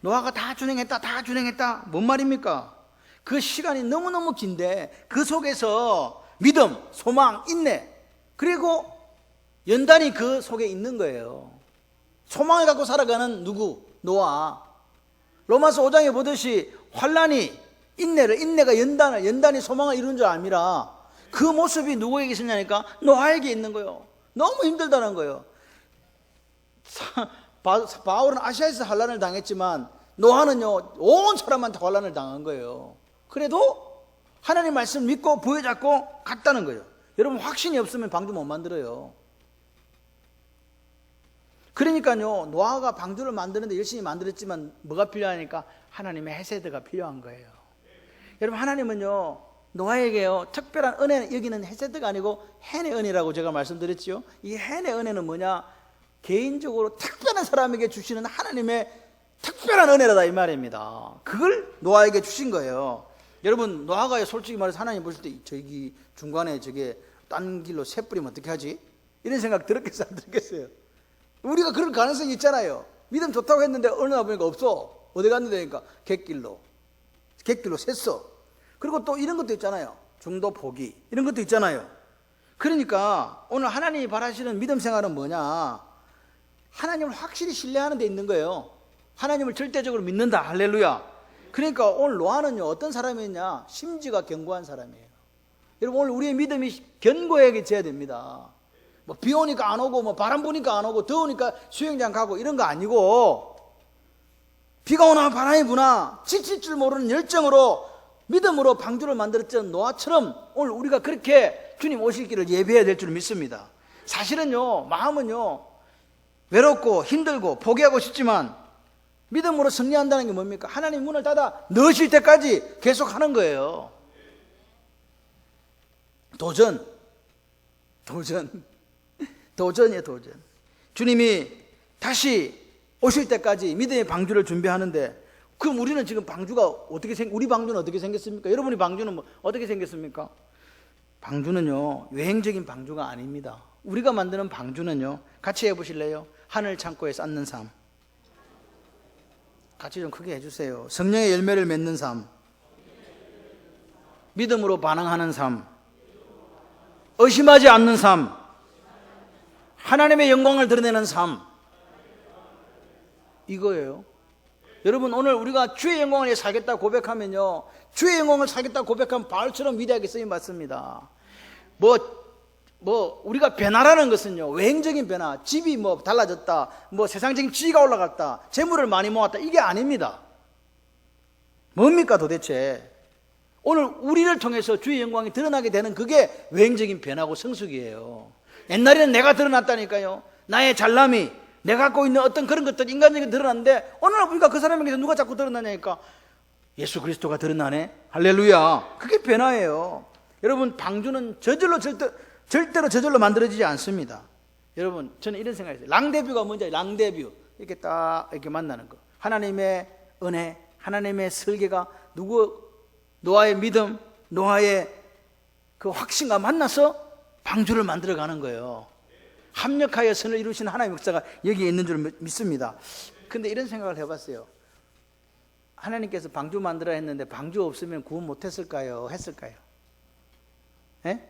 노아가 다 준행했다. 뭔 말입니까? 그 시간이 너무너무 긴데 그 속에서 믿음, 소망, 인내, 그리고 연단이 그 속에 있는 거예요. 소망을 갖고 살아가는 누구? 노아. 로마서 5장에 보듯이 환난이 인내가 연단이 소망을 이루는 줄 아니라 그 모습이 누구에게 있었냐니까 노아에게 있는 거예요. 너무 힘들다는 거예요. 바울은 아시아에서 환난을 당했지만 노아는요 온 사람한테 환난을 당한 거예요. 그래도 하나님 말씀 믿고 부여잡고 갔다는 거예요. 여러분 확신이 없으면 방주 못 만들어요. 그러니까요 노아가 방주를 만드는데 열심히 만들었지만 뭐가 필요하니까 하나님의 헤세드가 필요한 거예요. 여러분 하나님은요 노아에게요 특별한 은혜, 여기는 헤세드가 아니고 헨의 은혜라고 제가 말씀드렸죠. 이 헨의 은혜는 뭐냐? 개인적으로 특별한 사람에게 주시는 하나님의 특별한 은혜라다 이 말입니다. 그걸 노아에게 주신 거예요. 여러분 노아가 솔직히 말해서 하나님 보실 때 저기 중간에 저게 딴 길로 새 뿌리면 어떻게 하지? 이런 생각 들었겠어요? 안 들었겠어요? 우리가 그럴 가능성이 있잖아요. 믿음 좋다고 했는데 어느 날 보니까 없어. 어디 갔는데 그러니까 갯길로 샜어. 그리고 또 이런 것도 있잖아요. 중도 포기 이런 것도 있잖아요. 그러니까 오늘 하나님이 바라시는 믿음 생활은 뭐냐? 하나님을 확실히 신뢰하는 데 있는 거예요. 하나님을 절대적으로 믿는다. 할렐루야. 그러니까 오늘 노아는요 어떤 사람이었냐? 심지가 견고한 사람이에요. 여러분 오늘 우리의 믿음이 견고해져야 됩니다. 뭐 비 오니까 안 오고 뭐 바람 부니까 안 오고 더우니까 수영장 가고 이런 거 아니고 비가 오나 바람이 부나 지칠 줄 모르는 열정으로 믿음으로 방주를 만들었던 노아처럼 오늘 우리가 그렇게 주님 오실 길을 예배해야 될 줄 믿습니다. 사실은요 마음은요 외롭고 힘들고 포기하고 싶지만 믿음으로 승리한다는 게 뭡니까? 하나님 문을 닫아 넣으실 때까지 계속 하는 거예요. 도전이에요. 도전. 주님이 다시 오실 때까지 믿음의 방주를 준비하는데 그럼 우리는 지금 방주가 우리 방주는 어떻게 생겼습니까? 여러분이 방주는 어떻게 생겼습니까? 방주는요 외행적인 방주가 아닙니다. 우리가 만드는 방주는요 같이 해보실래요? 하늘 창고에 쌓는 삶. 같이 좀 크게 해주세요. 성령의 열매를 맺는 삶, 믿음으로 반응하는 삶, 의심하지 않는 삶, 하나님의 영광을 드러내는 삶, 이거예요. 여러분 오늘 우리가 주의 영광을 위해 살겠다 고백하면요 주의 영광을 살겠다 고백하면 바울처럼 위대하게 쓰임 받습니다. 우리가 변화라는 것은요 외행적인 변화, 집이 달라졌다, 세상적인 지위가 올라갔다, 재물을 많이 모았다, 이게 아닙니다. 뭡니까 도대체? 오늘 우리를 통해서 주의 영광이 드러나게 되는 그게 외행적인 변화고 성숙이에요. 옛날에는 내가 드러났다니까요. 나의 잘남이, 내가 갖고 있는 어떤 그런 것들 인간적인 드러났는데 어느 날 보니까 그 사람에게서 누가 자꾸 드러나냐니까 예수 그리스도가 드러나네. 할렐루야. 그게 변화예요. 여러분 방주는 절대로 저절로 만들어지지 않습니다. 여러분 저는 이런 생각이 있어요. 랑데뷰가 뭔지 알아요? 랑데뷰. 이렇게 딱 이렇게 만나는 거. 하나님의 은혜, 하나님의 설계가 노아의 믿음, 노아의 그 확신과 만나서 방주를 만들어가는 거예요. 합력하여 선을 이루신 하나님의 역사가 여기에 있는 줄 믿습니다. 근데 이런 생각을 해봤어요. 하나님께서 방주 만들어 했는데 방주 없으면 구원 못했을까요? 했을까요? 예?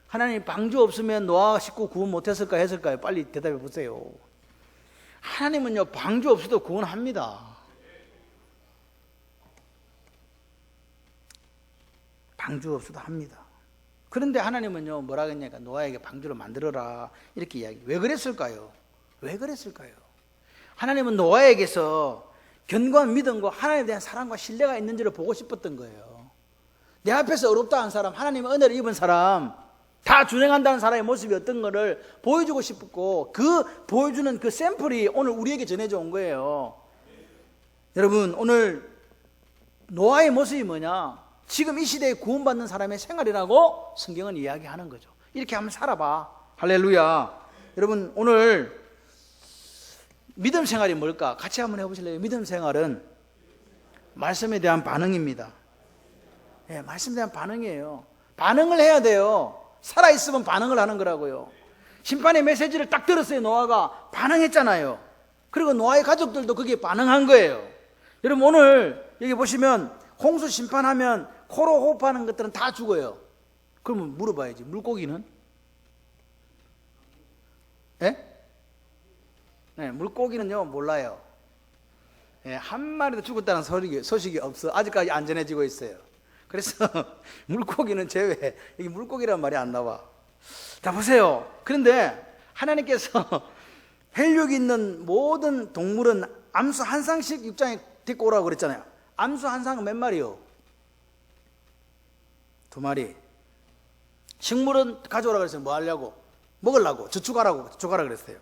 하나님 방주 없으면 노아 식구 구원 못했을까요? 했을까요? 빨리 대답해 보세요. 하나님은요 방주 없어도 구원합니다. 방주 없어도 합니다. 그런데 하나님은요 뭐라 그랬냐니까 노아에게 방주를 만들어라 이렇게 이야기. 왜 그랬을까요? 왜 그랬을까요? 하나님은 노아에게서 견고한 믿음과 하나님에 대한 사랑과 신뢰가 있는지를 보고 싶었던 거예요. 내 앞에서 어렵다 한 사람, 하나님의 은혜를 입은 사람, 다 준행한다는 사람의 모습이 어떤 거를 보여주고 싶었고, 그 보여주는 그 샘플이 오늘 우리에게 전해져 온 거예요. 여러분, 오늘 노아의 모습이 뭐냐? 지금 이 시대에 구원받는 사람의 생활이라고 성경은 이야기하는 거죠. 이렇게 한번 살아봐. 할렐루야. 여러분, 오늘 믿음 생활이 뭘까? 같이 한번 해보실래요? 믿음 생활은 말씀에 대한 반응입니다. 예, 말씀에 대한 반응이에요. 반응을 해야 돼요. 살아있으면 반응을 하는 거라고요. 심판의 메시지를 딱 들었어요. 노아가 반응했잖아요. 그리고 노아의 가족들도 거기에 반응한 거예요. 여러분 오늘 여기 보시면 홍수 심판하면 코로 호흡하는 것들은 다 죽어요. 그러면 물어봐야지. 물고기는? 예? 네, 물고기는요 몰라요. 예, 한 마리도 죽었다는 소식이 없어. 아직까지 안전해지고 있어요. 그래서 물고기는 제외. 여기 물고기란 말이 안 나와. 자 보세요. 그런데 하나님께서 혈육이 있는 모든 동물은 암수 한 쌍씩 육장에 데리고 오라고 그랬잖아요. 암수 한 쌍은 몇 마리요? 2마리. 식물은 가져오라 그랬어요. 뭐 하려고? 먹으려고. 저축하라고. 저축하라 그랬어요.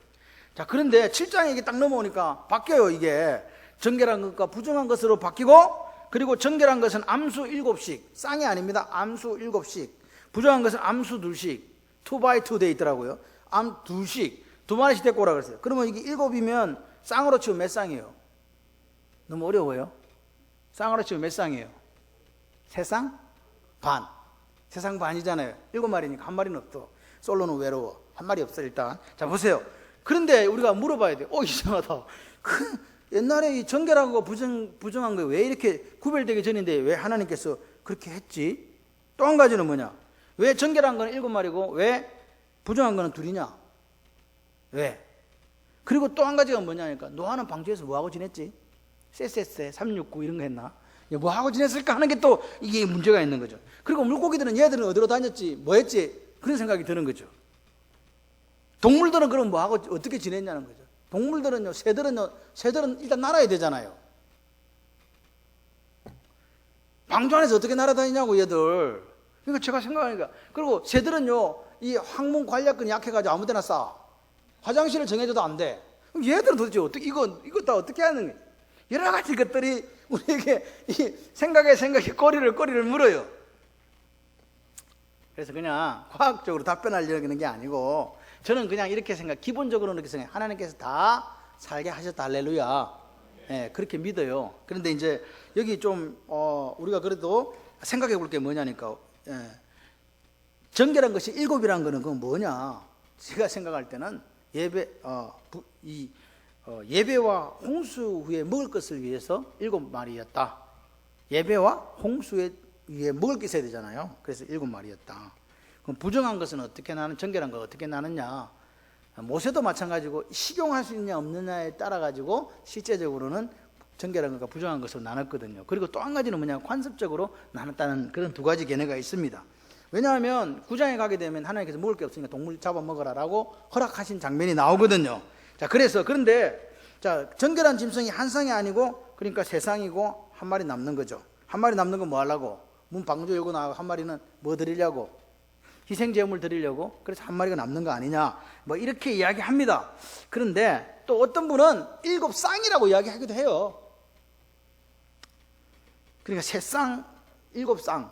자, 그런데 7장에 이게 딱 넘어오니까 바뀌어요. 이게 정결한 것과 부정한 것으로 바뀌고, 그리고 정결한 것은 암수 7씩, 쌍이 아닙니다. 암수 7씩. 부정한 것은 암수 2씩, 2x2 돼 있더라고요. 암 2씩, 2마리씩 데리고 오라 그랬어요. 그러면 이게 7이면 쌍으로 치면 몇 쌍이에요? 너무 어려워요. 쌍으로 치면 몇 쌍이에요? 3쌍? 반. 3쌍 반이잖아요. 7마리니까 한 마리는 없어. 솔로는 외로워. 한 마리 없어 일단. 자 보세요. 그런데 우리가 물어봐야 돼. 이상하다. 옛날에 이 정결한 거 부정한 거 왜 이렇게 구별되기 전인데 왜 하나님께서 그렇게 했지? 또 한 가지는 뭐냐? 왜 정결한 거는 7마리고 왜 부정한 거는 2이냐? 왜? 그리고 또 한 가지가 뭐냐니까 노아는 방주에서 뭐하고 지냈지? 쎄쎄쎄 369 이런 거 했나? 뭐하고 지냈을까 하는 게 또 이게 문제가 있는 거죠. 그리고 물고기들은 얘들은 어디로 다녔지? 뭐 했지? 그런 생각이 드는 거죠. 동물들은 그럼 뭐하고 어떻게 지냈냐는 거죠. 동물들은요, 새들은 일단 날아야 되잖아요. 방주 안에서 어떻게 날아다니냐고, 얘들. 그러니까 제가 생각하니까. 그리고 새들은요, 이 항문 관략근이 약해가지고 아무 데나 싸. 화장실을 정해줘도 안 돼. 그럼 얘들은 도대체 어떻게, 이거 다 어떻게 하는 거예요? 여러 가지 것들이 우리에게 이 생각에 꼬리를 물어요. 그래서 그냥 과학적으로 답변하려는 게 아니고, 저는 그냥 이렇게 기본적으로 이렇게 생각해요. 하나님께서 다 살게 하셨다. 할렐루야. 예, 그렇게 믿어요. 그런데 이제 여기 좀, 우리가 그래도 생각해 볼 게 뭐냐니까, 정결한 것이 7이라는 거는 그건 뭐냐. 제가 생각할 때는 예배와 홍수 후에 먹을 것을 위해서 7마리였다. 예배와 홍수 위에 먹을 게 있어야 되잖아요. 그래서 7마리였다. 그럼 부정한 것은 어떻게 나는, 정결한 거 어떻게 나느냐? 모세도 마찬가지고 식용할 수 있느냐 없느냐에 따라 가지고 실제적으로는 정결한 것과 부정한 것으로 나눴거든요. 그리고 또 한 가지는 뭐냐? 관습적으로 나눴다는 그런 2가지 견해가 있습니다. 왜냐하면 구장에 가게 되면 하나님께서 먹을 게 없으니까 동물 잡아 먹으라라고 허락하신 장면이 나오거든요. 자, 그런데 자, 정결한 짐승이 한 쌍이 아니고 그러니까 3쌍이고 한 마리 남는 거죠. 한 마리 남는 건 뭐 하려고? 문 방주 열고 나가고 한 마리는 뭐 드리려고? 희생제물을 드리려고. 그래서 한 마리가 남는 거 아니냐, 뭐 이렇게 이야기합니다. 그런데 또 어떤 분은 7쌍이라고 이야기하기도 해요. 그러니까 3쌍, 7쌍.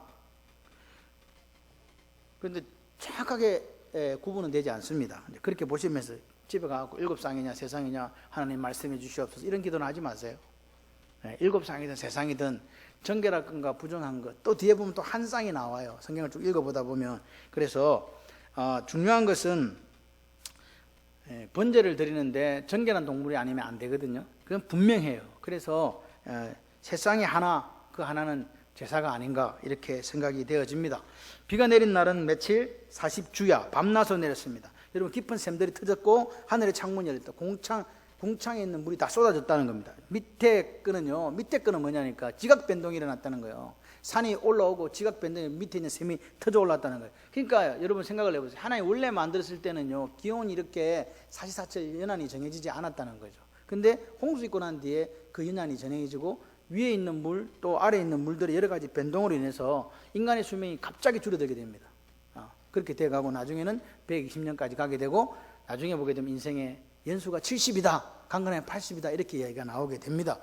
그런데 정확하게 구분은 되지 않습니다. 그렇게 보시면서 집에 가서 7쌍이냐 3쌍이냐 하나님 말씀해 주시옵소서 이런 기도는 하지 마세요. 7쌍이든 3쌍이든 정결한 것과 부정한 것, 또 뒤에 보면 또 한 쌍이 나와요. 성경을 쭉 읽어보다 보면. 그래서 중요한 것은 번제를 드리는데 정결한 동물이 아니면 안 되거든요. 그건 분명해요. 그래서 세상에 하나, 그 하나는 제사가 아닌가 이렇게 생각이 되어집니다. 비가 내린 날은 며칠? 40주야 밤낮으로 내렸습니다. 여러분 깊은 샘들이 터졌고 하늘의 창문이 열렸다. 공창에 있는 물이 다 쏟아졌다는 겁니다. 밑에 끈은 뭐냐니까 지각 변동이 일어났다는 거예요. 산이 올라오고 지각 변동이 밑에 있는 샘이 터져 올랐다는 거예요. 그러니까 여러분 생각을 해보세요. 하나님 원래 만들었을 때는요, 기온이 이렇게 사시사철 연한이 정해지지 않았다는 거죠. 근데 홍수 있고 난 뒤에 그 연한이 정해지고 위에 있는 물 또 아래에 있는 물들의 여러 가지 변동으로 인해서 인간의 수명이 갑자기 줄어들게 됩니다. 그렇게 돼가고 나중에는 120년까지 가게 되고 나중에 보게 되면 인생의 연수가 70이다, 강건하면 80이다 이렇게 이야기가 나오게 됩니다.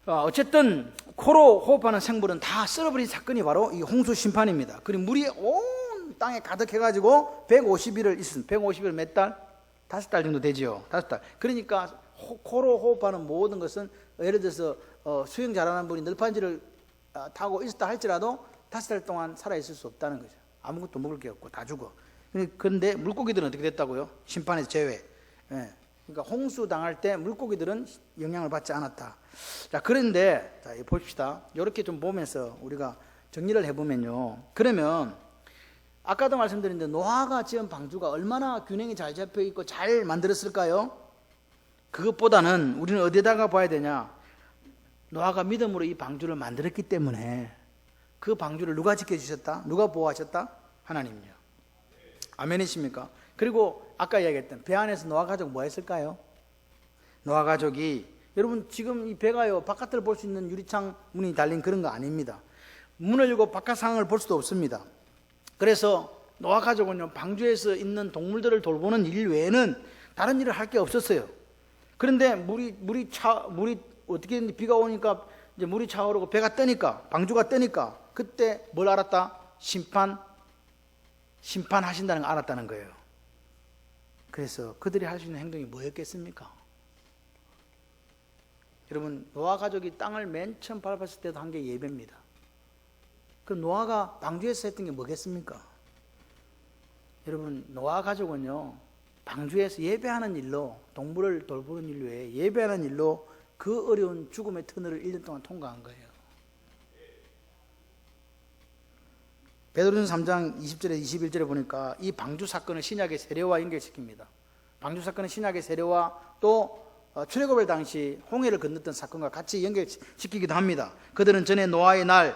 어쨌든 코로 호흡하는 생물은 다 썰어버린 사건이 바로 이 홍수 심판입니다. 그리고 물이 온 땅에 가득해가지고 150일을 있습니다. 150일 몇 달? 5달 정도 되지요. 5달. 그러니까 코로 호흡하는 모든 것은 예를 들어서 수영 잘하는 분이 널판지를 타고 있었다 할지라도 5달 동안 살아있을 수 없다는 거죠. 아무것도 먹을 게 없고 다 죽어. 그런데 물고기들은 어떻게 됐다고요? 심판에서 제외. 그러니까 홍수 당할 때 물고기들은 영향을 받지 않았다. 자, 그런데 자, 봅시다. 이렇게 좀 보면서 우리가 정리를 해보면요. 그러면 아까도 말씀드린 대로 노아가 지은 방주가 얼마나 균형이 잘 잡혀 있고 잘 만들었을까요? 그것보다는 우리는 어디다가 봐야 되냐? 노아가 믿음으로 이 방주를 만들었기 때문에 그 방주를 누가 지켜주셨다? 누가 보호하셨다? 하나님이요. 아멘이십니까? 그리고 아까 이야기했던 배 안에서 노아 가족 뭐 했을까요? 노아 가족이 여러분 지금 이 배가요 바깥을 볼 수 있는 유리창 문이 달린 그런 거 아닙니다. 문을 열고 바깥 상황을 볼 수도 없습니다. 그래서 노아 가족은요 방주에서 있는 동물들을 돌보는 일 외에는 다른 일을 할 게 없었어요. 그런데 물이 어떻게 했는지 비가 오니까 이제 물이 차오르고 배가 뜨니까 방주가 뜨니까 그때 뭘 알았다? 심판하신다는 걸 알았다는 거예요. 그래서 그들이 할 수 있는 행동이 뭐였겠습니까? 여러분 노아 가족이 땅을 맨 처음 밟았을 때도 한 게 예배입니다. 그럼 노아가 방주에서 했던 게 뭐겠습니까? 여러분 노아 가족은요 방주에서 예배하는 일로 동물을 돌보는 일 외에 예배하는 일로 그 어려운 죽음의 터널을 1년 동안 통과한 거예요. 베드로전서 3장 20절에 21절에 보니까 이 방주 사건을 신약의 세례와 연결시킵니다. 방주 사건은 신약의 세례와 또 출애굽의 당시 홍해를 건넜던 사건과 같이 연결시키기도 합니다. 그들은 전에 노아의 날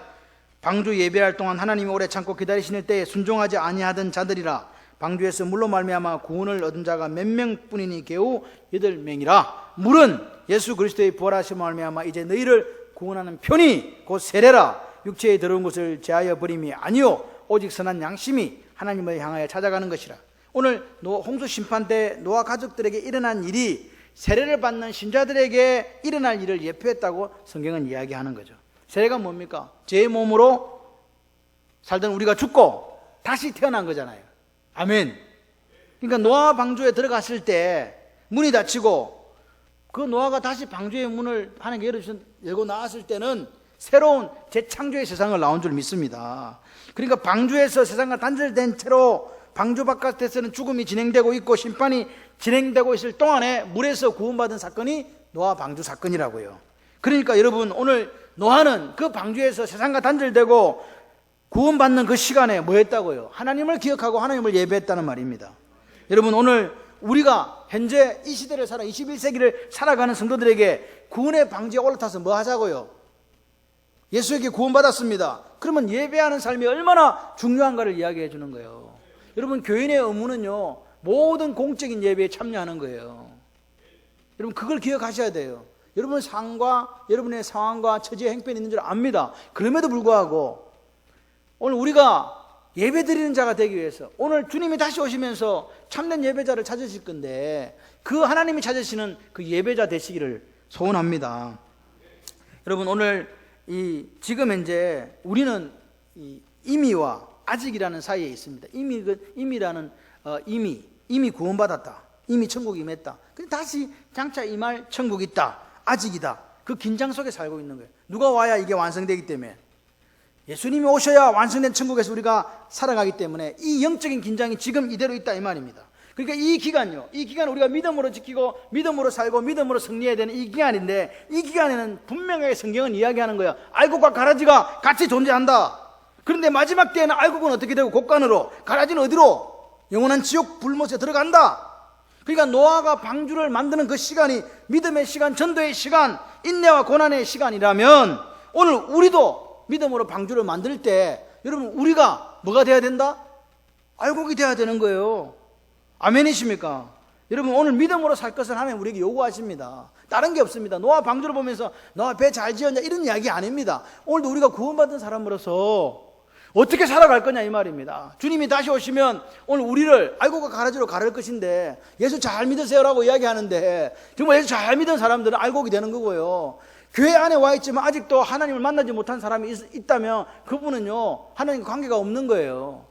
방주 예배할 동안 하나님이 오래 참고 기다리시는 때에 순종하지 아니하던 자들이라. 방주에서 물로 말미암아 구원을 얻은 자가 몇 명뿐이니 겨우 8명이라. 물은 예수 그리스도의 부활하심으로 말미암아 이제 너희를 구원하는 편이 곧 세례라. 육체에 들어온 것을 제하여 버림이 아니요 오직 선한 양심이 하나님을 향하여 찾아가는 것이라. 오늘 홍수 심판 때 노아 가족들에게 일어난 일이 세례를 받는 신자들에게 일어날 일을 예표했다고 성경은 이야기하는 거죠. 세례가 뭡니까? 제 몸으로 살던 우리가 죽고 다시 태어난 거잖아요. 아멘. 그러니까 노아 방주에 들어갔을 때 문이 닫히고 그 노아가 다시 방주의 문을 하나님께 열고 나왔을 때는 새로운 재창조의 세상을 나온 줄 믿습니다. 그러니까 방주에서 세상과 단절된 채로 방주 바깥에서는 죽음이 진행되고 있고 심판이 진행되고 있을 동안에 물에서 구원받은 사건이 노아 방주 사건이라고요. 그러니까 여러분 오늘 노아는 그 방주에서 세상과 단절되고 구원받는 그 시간에 뭐 했다고요? 하나님을 기억하고 하나님을 예배했다는 말입니다. 여러분 오늘 우리가 현재 이 시대를 21세기를 살아가는 성도들에게 구원의 방지에 올라타서 뭐 하자고요? 예수에게 구원받았습니다. 그러면 예배하는 삶이 얼마나 중요한가를 이야기해 주는 거예요. 여러분 교인의 의무는요 모든 공적인 예배에 참여하는 거예요. 여러분 그걸 기억하셔야 돼요. 여러분의 삶과 여러분의 상황과 처지의 행편이 있는 줄 압니다. 그럼에도 불구하고 오늘 우리가 예배 드리는 자가 되기 위해서 오늘 주님이 다시 오시면서 참된 예배자를 찾으실 건데 그 하나님이 찾으시는 그 예배자 되시기를 소원합니다. 여러분 오늘 지금 현재 우리는 이미와 아직이라는 사이에 있습니다. 이미라는 이미 구원받았다. 이미 천국에 임했다. 근데 다시 장차 임할 천국이 있다. 아직이다. 그 긴장 속에 살고 있는 거예요. 누가 와야 이게 완성되기 때문에 예수님이 오셔야 완성된 천국에서 우리가 살아가기 때문에 이 영적인 긴장이 지금 이대로 있다 이 말입니다. 그러니까 이 기간 우리가 믿음으로 지키고 믿음으로 살고 믿음으로 승리해야 되는 이 기간인데, 이 기간에는 분명하게 성경은 이야기하는 거예요. 알곡과 가라지가 같이 존재한다. 그런데 마지막 때에는 알곡은 어떻게 되고 곡간으로, 가라지는 어디로? 영원한 지옥 불못에 들어간다. 그러니까 노아가 방주를 만드는 그 시간이 믿음의 시간, 전도의 시간, 인내와 고난의 시간이라면, 오늘 우리도 믿음으로 방주를 만들 때 여러분 우리가 뭐가 돼야 된다? 알곡이 돼야 되는 거예요. 아멘이십니까? 여러분 오늘 믿음으로 살 것을 하나님 우리에게 요구하십니다. 다른 게 없습니다. 노아 방주를 보면서 노아 배 잘 지었냐 이런 이야기 아닙니다. 오늘도 우리가 구원받은 사람으로서 어떻게 살아갈 거냐 이 말입니다. 주님이 다시 오시면 오늘 우리를 알곡과 가라지로 가를 것인데, 예수 잘 믿으세요라고 이야기하는데 정말 예수 잘 믿은 사람들은 알곡이 되는 거고요. 교회 안에 와 있지만 아직도 하나님을 만나지 못한 사람이 있다면 그분은요 하나님과 관계가 없는 거예요.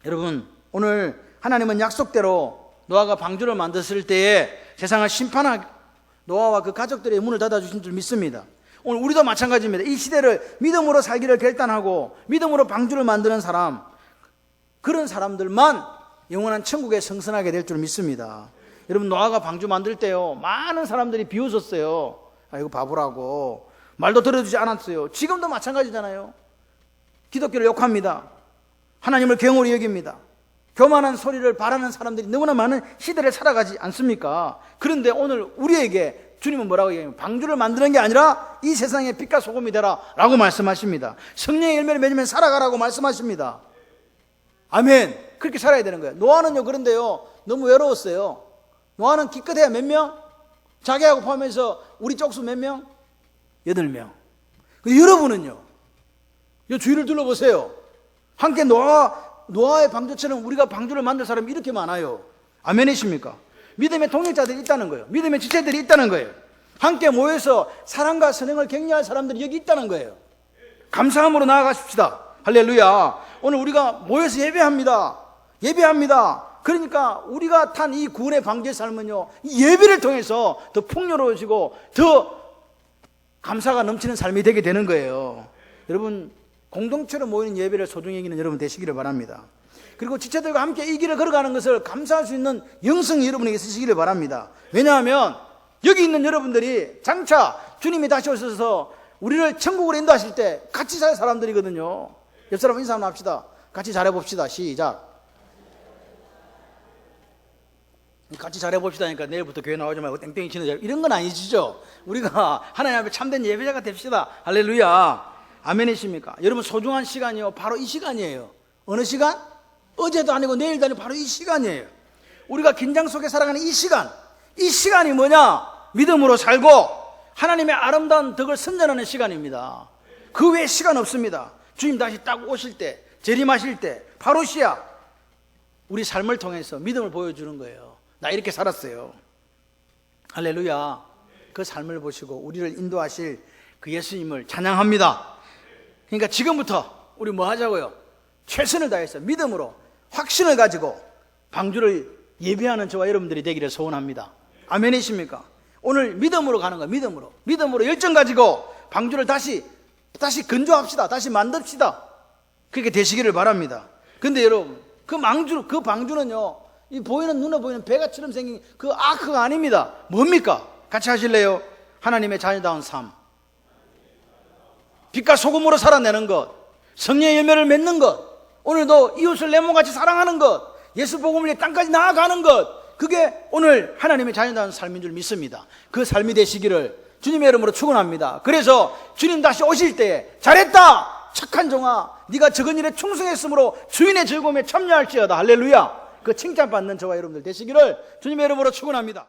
여러분 오늘 하나님은 약속대로 노아가 방주를 만들었을 때에 세상을 심판하고 노아와 그 가족들의 문을 닫아주신 줄 믿습니다. 오늘 우리도 마찬가지입니다. 이 시대를 믿음으로 살기를 결단하고 믿음으로 방주를 만드는 사람, 그런 사람들만 영원한 천국에 성선하게 될 줄 믿습니다. 여러분 노아가 방주 만들 때요 많은 사람들이 비웃었어요. 아이고 바보라고, 말도 들어주지 않았어요. 지금도 마찬가지잖아요. 기독교를 욕합니다. 하나님을 경홀히 여깁니다. 교만한 소리를 바라는 사람들이 너무나 많은 시대를 살아가지 않습니까? 그런데 오늘 우리에게 주님은 뭐라고 얘기해요? 방주를 만드는 게 아니라 이 세상의 빛과 소금이 되라 라고 말씀하십니다. 성령의 열매를 맺으면 살아가라고 말씀하십니다. 아멘. 그렇게 살아야 되는 거예요. 노아는요 그런데요 너무 외로웠어요. 노아는 기껏해야 몇 명? 자기하고 포함해서 우리 쪽수 몇 명? 8명. 근데 여러분은요 이 주위를 둘러보세요. 함께 노아의 방주처럼 우리가 방주를 만들 사람이 이렇게 많아요. 아멘이십니까? 믿음의 동역자들이 있다는 거예요. 믿음의 지체들이 있다는 거예요. 함께 모여서 사랑과 선행을 격려할 사람들이 여기 있다는 거예요. 감사함으로 나아가십시다. 할렐루야. 오늘 우리가 모여서 예배합니다. 그러니까 우리가 탄 이 구원의 방주의 삶은요 이 예배를 통해서 더 풍요로워지고 더 감사가 넘치는 삶이 되게 되는 거예요. 여러분 공동체로 모이는 예배를 소중히 여기는 여러분 되시기를 바랍니다. 그리고 지체들과 함께 이 길을 걸어가는 것을 감사할 수 있는 영성이 여러분에게 있으시기를 바랍니다. 왜냐하면 여기 있는 여러분들이 장차 주님이 다시 오셔서 우리를 천국으로 인도하실 때 같이 살 사람들이거든요. 옆 사람 인사 한번 합시다. 같이 잘해봅시다. 시작. 같이 잘해봅시다니까 내일부터 교회 나오지 말고 땡땡이 치는 자 이런 건 아니시죠? 우리가 하나님 앞에 참된 예배자가 됩시다. 할렐루야. 아멘이십니까? 여러분 소중한 시간이요 바로 이 시간이에요. 어느 시간? 어제도 아니고 내일도 아니고 바로 이 시간이에요. 우리가 긴장 속에 살아가는 이 시간이 뭐냐? 믿음으로 살고 하나님의 아름다운 덕을 선전하는 시간입니다. 그 외에 시간 없습니다. 주님 다시 딱 오실 때, 재림하실 때 파루시아 우리 삶을 통해서 믿음을 보여주는 거예요. 나 이렇게 살았어요. 할렐루야. 그 삶을 보시고 우리를 인도하실 그 예수님을 찬양합니다. 그러니까 지금부터 우리 뭐 하자고요? 최선을 다해서 믿음으로 확신을 가지고 방주를 예배하는 저와 여러분들이 되기를 소원합니다. 아멘이십니까? 오늘 믿음으로 가는 거예요. 믿음으로 열정 가지고 방주를 다시 건조합시다. 다시 만듭시다. 그렇게 되시기를 바랍니다. 근데 여러분 그 방주는요 이 눈에 보이는 배가처럼 생긴 그 아크가 아닙니다. 뭡니까? 같이 하실래요? 하나님의 자녀다운 삶, 빛과 소금으로 살아내는 것, 성령의 열매를 맺는 것, 오늘도 이웃을 내 몸같이 사랑하는 것, 예수 복음을 위해 땅까지 나아가는 것, 그게 오늘 하나님의 자녀다운 삶인 줄 믿습니다. 그 삶이 되시기를 주님의 이름으로 축원합니다. 그래서 주님 다시 오실 때에 잘했다 착한 종아 네가 적은 일에 충성했으므로 주인의 즐거움에 참여할지어다. 할렐루야. 그 칭찬받는 저와 여러분들 되시기를 주님의 이름으로 축원합니다.